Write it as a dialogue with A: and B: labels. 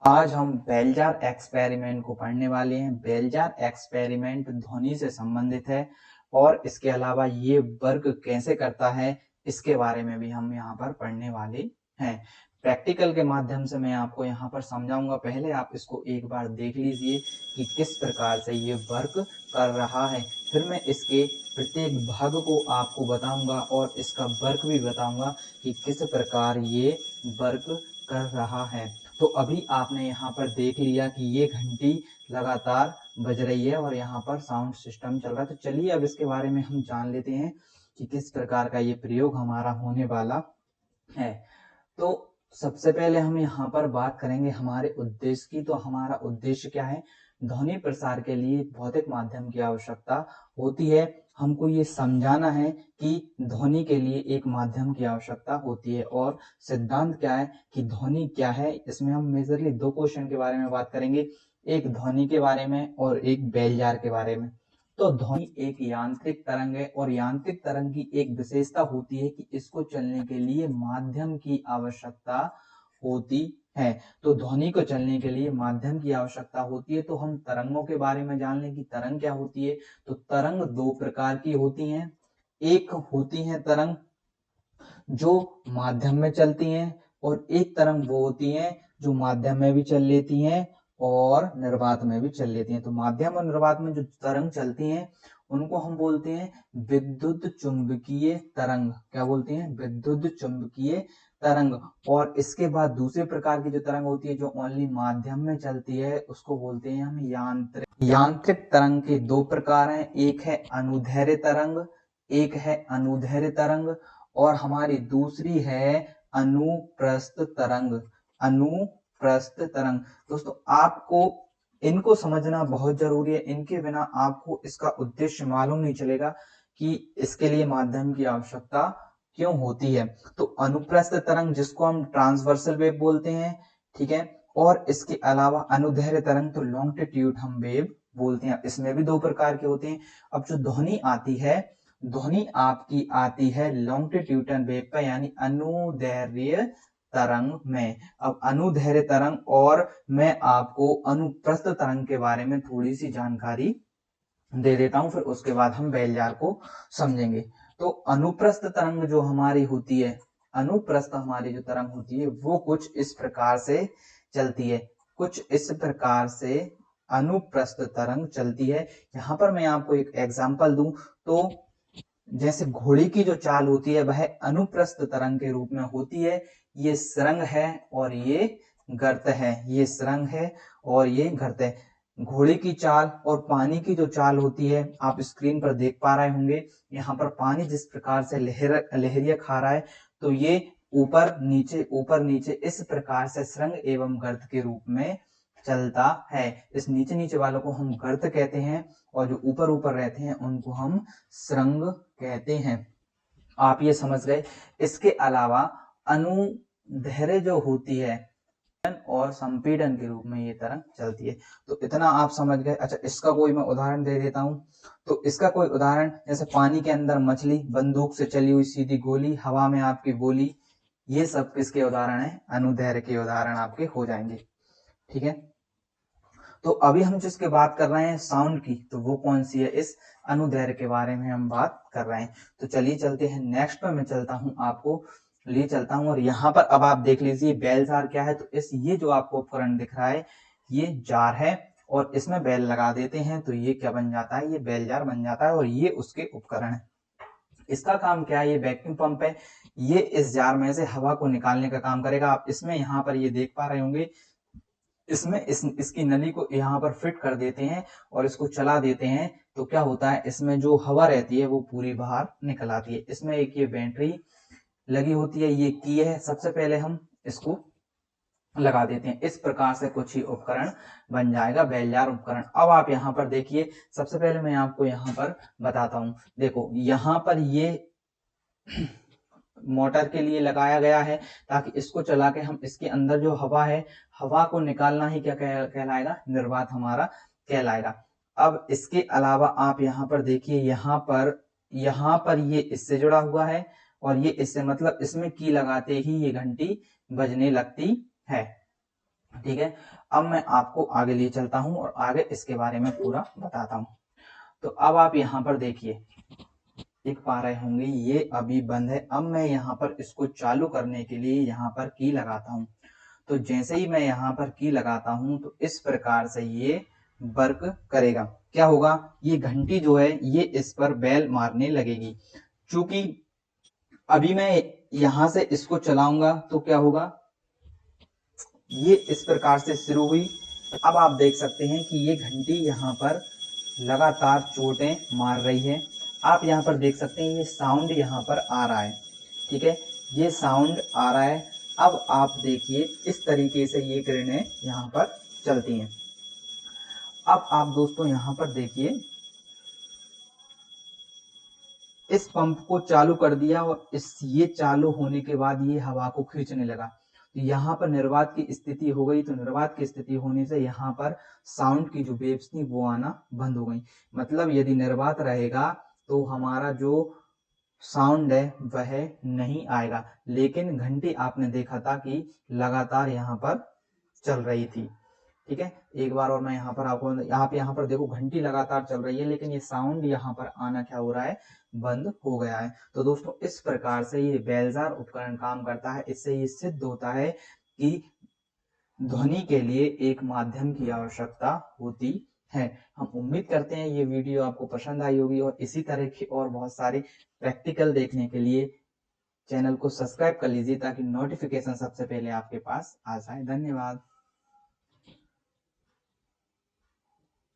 A: आज हम bell jar experiment को पढ़ने वाले हैं। बेल जार एक्सपेरिमेंट ध्वनि से संबंधित है और इसके अलावा ये वर्क कैसे करता है इसके बारे में भी हम यहाँ पर पढ़ने वाले हैं। प्रैक्टिकल के माध्यम से मैं आपको यहाँ पर समझाऊंगा। पहले आप इसको एक बार देख लीजिए कि किस प्रकार से ये वर्क कर रहा है, फिर मैं इसके प्रत्येक भाग को आपको बताऊंगा और इसका वर्क भी बताऊंगा कि किस प्रकार ये वर्क कर रहा है। तो अभी आपने यहाँ पर देख लिया कि ये घंटी लगातार बज रही है और यहाँ पर साउंड सिस्टम चल रहा है। तो चलिए अब इसके बारे में हम जान लेते हैं कि किस प्रकार का ये प्रयोग हमारा होने वाला है। तो सबसे पहले हम यहाँ पर बात करेंगे हमारे उद्देश्य की। तो हमारा उद्देश्य क्या है? ध्वनि प्रसार के लिए भौतिक माध्यम की आवश्यकता होती है। हमको ये समझाना है कि ध्वनि के लिए एक माध्यम की आवश्यकता होती है और सिद्धांत क्या है कि ध्वनि क्या है। इसमें हम मेजरली दो क्वेश्चन के बारे में बात करेंगे, एक ध्वनि के बारे में और एक बेल जार के बारे में। तो ध्वनि एक यांत्रिक तरंग है और यांत्रिक तरंग की एक विशेषता होती है कि इसको चलने के लिए माध्यम की आवश्यकता होती है। तो ध्वनि को चलने के लिए माध्यम की आवश्यकता होती है। तो हम तरंगों के बारे में जान लें कि तरंग क्या होती है। तो तरंग दो प्रकार की होती हैं। एक होती है तरंग जो माध्यम में चलती हैं और एक तरंग वो होती हैं जो माध्यम में भी चल लेती हैं और निर्वात में भी चल लेती हैं। तो माध्यम और निर्वात में जो तरंग चलती हैं उनको हम बोलते हैं विद्युत चुंबकीय तरंग। क्या बोलते हैं? विद्युत चुंबकीय तरंग। और इसके बाद दूसरे प्रकार की जो तरंग होती है जो ओनली माध्यम में चलती है उसको बोलते हैं हम यांत्रिक। यांत्रिक तरंग के दो प्रकार हैं, एक है अनुदैर्ध्य तरंग, एक है अनुदैर्ध्य तरंग और हमारी दूसरी है अनुप्रस्थ तरंग। अनुप्रस्थ तरंग। दोस्तों आपको इनको समझना बहुत जरूरी है, इनके बिना आपको इसका उद्देश्य मालूम नहीं चलेगा कि इसके लिए माध्यम की आवश्यकता क्यों होती है। तो अनुप्रस्थ तरंग जिसको हम ट्रांसवर्सल वेव बोलते हैं, ठीक है, और इसके अलावा अनुदैर्ध्य तरंग तो लॉन्गिट्यूड हम वेव बोलते हैं। इसमें भी दो प्रकार के होते हैं। अब जो ध्वनि आती है, ध्वनि आपकी आती है लॉन्गिट्यूडनल वेव का यानी अनुदैर्ध्य तरंग में। अब अनुदैर्ध्य तरंग और मैं आपको अनुप्रस्थ तरंग के बारे में थोड़ी सी जानकारी दे देता हूं, फिर उसके बाद हम बेल जार को समझेंगे। तो अनुप्रस्थ तरंग जो हमारी होती है, अनुप्रस्थ हमारी जो तरंग होती है वो कुछ इस प्रकार से चलती है, कुछ इस प्रकार से अनुप्रस्थ तरंग चलती है। यहाँ पर मैं आपको एक एग्जांपल दूं तो जैसे घोड़े की जो चाल होती है वह अनुप्रस्थ तरंग के रूप में होती है। ये सुरंग है और ये गर्त है, ये सुरंग है और ये गर्त है। घोड़े की चाल और पानी की जो चाल होती है आप स्क्रीन पर देख पा रहे होंगे। यहाँ पर पानी जिस प्रकार से लहरिया खा रहा है तो ये ऊपर नीचे इस प्रकार से सुरंग एवं गर्त के रूप में चलता है। इस नीचे नीचे वालों को हम गर्त कहते हैं और जो ऊपर ऊपर रहते हैं उनको हम सुरंग कहते हैं। आप ये समझ गए। इसके अलावा अनुदैर्ध्य जो होती है और संपीड़न के रूप में ये तरंग चलती है। तो इतना आप समझ गए। अच्छा, इसका कोई मैं उदाहरण दे देता हूं। तो इसका कोई उदाहरण जैसे पानी के अंदर मछली, बंदूक से चली हुई सीधी गोली, हवा में आपकी बोली, ये सब किसके उदाहरण है? अनुदैर्ध्य के उदाहरण आपके हो जाएंगे। ठीक है, तो अभी हम जिसके बात कर रहे हैं साउंड की, तो वो कौन सी है? इस अनुदैर्ध्य के बारे में हम बात कर रहे हैं। तो चलिए चलते हैं नेक्स्ट पर। मैं चलता हूं, आपको ले चलता हूं और यहाँ पर अब आप देख लीजिए बेल जार क्या है। तो ये जो आपको उपकरण दिख रहा है ये जार है और इसमें बेल लगा देते हैं तो ये क्या बन जाता है? ये बेल जार बन जाता है और ये उसके उपकरण है। इसका काम क्या है? ये वैक्यूम पंप है। ये इस जार में से हवा को निकालने का काम करेगा। आप इसमें यहाँ पर ये देख पा रहे होंगे, इसमें इसकी नली को यहाँ पर फिट कर देते हैं और इसको चला देते हैं तो क्या होता है? इसमें जो हवा रहती है वो पूरी बाहर निकल आती है। इसमें एक ये बैटरी लगी होती है, ये की है। सबसे पहले हम इसको लगा देते हैं। इस प्रकार से कुछ ही उपकरण बन जाएगा, बेल जार उपकरण। अब आप यहाँ पर देखिए, सबसे पहले मैं आपको यहाँ पर बताता हूँ। देखो यहाँ पर ये मोटर के लिए लगाया गया है ताकि इसको चला के हम इसके अंदर जो हवा है, हवा को निकालना ही क्या कहलाएगा? निर्वात हमारा कहलाएगा। अब इसके अलावा आप यहाँ पर देखिए, यहाँ पर ये इससे जुड़ा हुआ है और ये इससे, मतलब इसमें की लगाते ही ये घंटी बजने लगती है। ठीक है, अब मैं आपको आगे ले चलता हूं और आगे इसके बारे में पूरा बताता हूं। तो अब आप यहाँ पर देखिए, देख पा रहे होंगे ये अभी बंद है। अब मैं यहाँ पर इसको चालू करने के लिए यहाँ पर की लगाता हूँ। तो जैसे ही मैं यहाँ पर की लगाता हूँ तो इस प्रकार से ये वर्क करेगा। क्या होगा, ये घंटी जो है ये इस पर बेल मारने लगेगी। चूंकि अभी मैं यहाँ से इसको चलाऊंगा तो क्या होगा, ये इस प्रकार से शुरू हुई। अब आप देख सकते हैं कि ये घंटी यहाँ पर लगातार चोटें मार रही है। आप यहाँ पर देख सकते हैं ये साउंड यहाँ पर आ रहा है। ठीक है, ये साउंड आ रहा है। अब आप देखिए इस तरीके से ये किरणें यहाँ पर चलती हैं। अब आप दोस्तों यहाँ पर देखिए, इस पंप को चालू कर दिया और ये चालू होने के बाद ये हवा को खींचने लगा। तो यहाँ पर निर्वात की स्थिति हो गई। तो निर्वात की स्थिति होने से यहाँ पर साउंड की जो वेव्स थी वो आना बंद हो गई। मतलब यदि निर्वात रहेगा तो हमारा जो साउंड है वह नहीं आएगा। लेकिन घंटी आपने देखा था कि लगातार यहाँ पर चल रही थी। ठीक है, एक बार और मैं यहाँ पर आपको, यहाँ पर देखो घंटी लगातार चल रही है लेकिन ये साउंड यहाँ पर आना क्या हो रहा है, बंद हो गया है। तो दोस्तों इस प्रकार से ये बेलजार उपकरण काम करता है। इससे ये सिद्ध होता है कि ध्वनि के लिए एक माध्यम की आवश्यकता होती है। हम उम्मीद करते हैं ये वीडियो आपको पसंद आई होगी और इसी तरह की और बहुत सारे प्रैक्टिकल देखने के लिए चैनल को सब्सक्राइब कर लीजिए ताकि नोटिफिकेशन सबसे पहले आपके पास आ जाए। धन्यवाद।